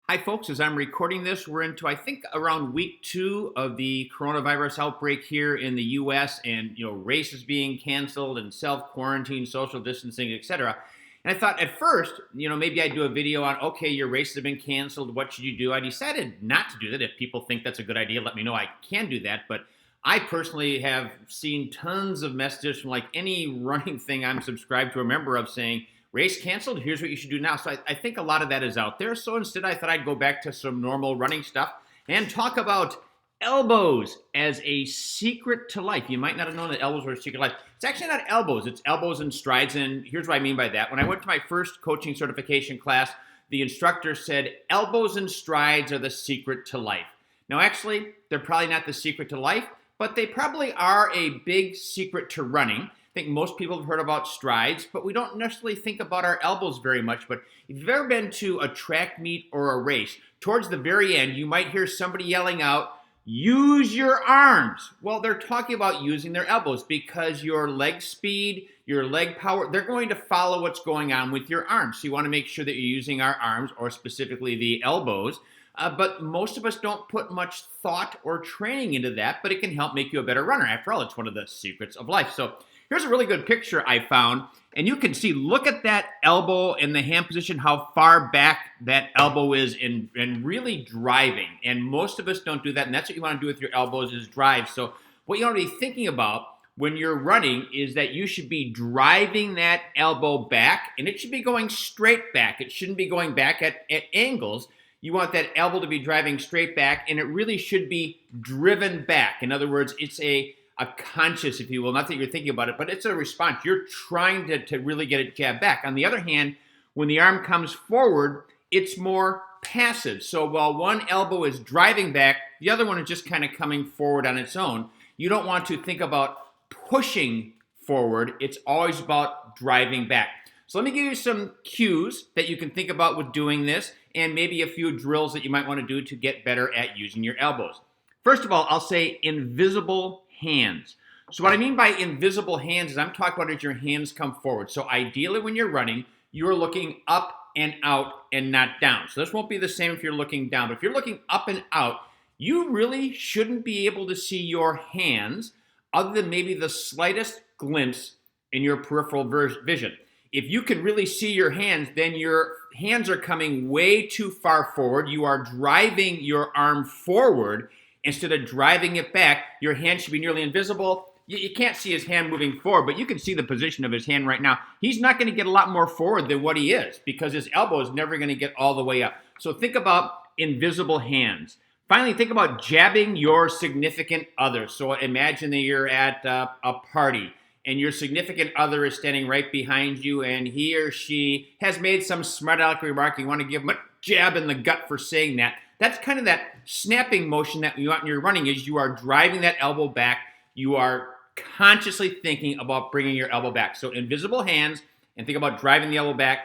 Hi, folks. As I'm recording this, we're into, I think, around week 2 of the coronavirus outbreak here in the US, and, races being canceled and self quarantine, social distancing, etc. And I thought at first, maybe I'd do a video on, okay, your races have been canceled. What should you do? I decided not to do that. If people think that's a good idea, let me know. I can do that. But I personally have seen tons of messages from like any running thing I'm subscribed to, a member of, saying, race canceled, here's what you should do now. So I think a lot of that is out there. So instead, I thought I'd go back to some normal running stuff and talk about elbows as a secret to life. You might not have known that elbows were a secret to life. It's actually not elbows, it's elbows and strides. And here's what I mean by that. When I went to my first coaching certification class, the instructor said, elbows and strides are the secret to life. Now, actually, they're probably not the secret to life, but they probably are a big secret to running. I think most people have heard about strides, but we don't necessarily think about our elbows very much. But if you've ever been to a track meet or a race, towards the very end, you might hear somebody yelling out, use your arms. Well, they're talking about using their elbows because your leg speed, your leg power, they're going to follow what's going on with your arms. So you want to make sure that you're using our arms, or specifically the elbows. But most of us don't put much thought or training into that, but it can help make you a better runner. After all, it's one of the secrets of life. So here's a really good picture I found, and you can see, look at that elbow in the hand position, how far back that elbow is in really driving. And most of us don't do that, and that's what you want to do with your elbows, is drive. So what you want to be thinking about when you're running is that you should be driving that elbow back, and it should be going straight back. It shouldn't be going back at angles. You want that elbow to be driving straight back, and it really should be driven back. In other words, it's a conscious, if you will, not that you're thinking about it, but it's a response. You're trying to really get it jabbed back. On the other hand, when the arm comes forward, it's more passive. So while one elbow is driving back, the other one is just kind of coming forward on its own. You don't want to think about pushing forward. It's always about driving back. So let me give you some cues that you can think about with doing this, and maybe a few drills that you might want to do to get better at using your elbows. First of all, I'll say invisible hands. So what I mean by invisible hands is I'm talking about as your hands come forward. So ideally when you're running, you're looking up and out and not down. So this won't be the same if you're looking down, but if you're looking up and out, you really shouldn't be able to see your hands other than maybe the slightest glimpse in your peripheral vision. If you can really see your hands, then your hands are coming way too far forward. You are driving your arm forward instead of driving it back. Your hand should be nearly invisible. You can't see his hand moving forward, but you can see the position of his hand right now. He's not going to get a lot more forward than what he is because his elbow is never going to get all the way up. So think about invisible hands. Finally, think about jabbing your significant other. So imagine that you're at a party, and your significant other is standing right behind you, and he or she has made some smart aleck remark. You want to give him a jab in the gut for saying that. That's kind of that snapping motion that you want when you're running, is you are driving that elbow back. You are consciously thinking about bringing your elbow back. So invisible hands, and think about driving the elbow back,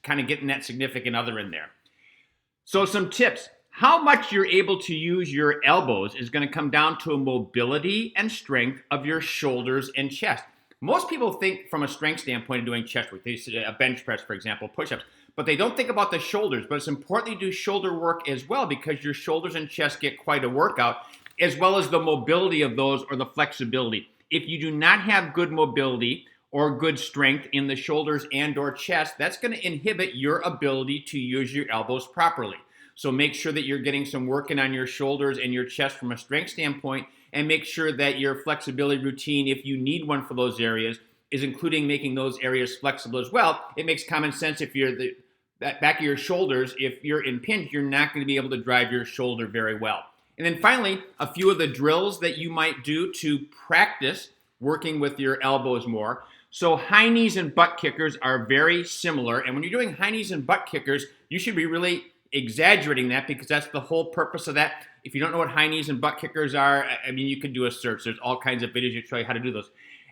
kind of getting that significant other in there. So some tips. How much you're able to use your elbows is going to come down to a mobility and strength of your shoulders and chest. Most people think from a strength standpoint of doing chest work. They say a bench press, for example, push-ups, but they don't think about the shoulders. But it's important to do shoulder work as well, because your shoulders and chest get quite a workout, as well as the mobility of those, or the flexibility. If you do not have good mobility or good strength in the shoulders and or chest, that's going to inhibit your ability to use your elbows properly. So make sure that you're getting some work in on your shoulders and your chest from a strength standpoint, and make sure that your flexibility routine, if you need one for those areas, is including making those areas flexible as well. It makes common sense. If you're that back of your shoulders, if you're impinged, you're not going to be able to drive your shoulder very well. And then finally, a few of the drills that you might do to practice working with your elbows more. So high knees and butt kickers are very similar. And when you're doing high knees and butt kickers, you should be really exaggerating that, because that's the whole purpose of that. If you don't know what high knees and butt kickers are, I mean, you can do a search. There's all kinds of videos that show you how to do those.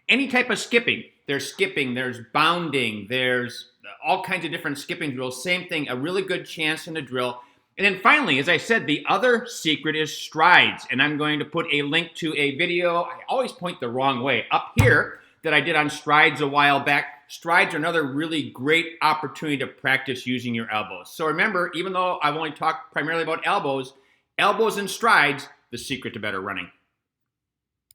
Any type of skipping. There's bounding, there's all kinds of different skipping drills. Same thing, a really good chance in the drill. And then finally, as I said, the other secret is strides. And I'm going to put a link to a video. I always point the wrong way. Up here, that I did on strides a while back. Strides are another really great opportunity to practice using your elbows. So remember, even though I've only talked primarily about elbows and strides, the secret to better running.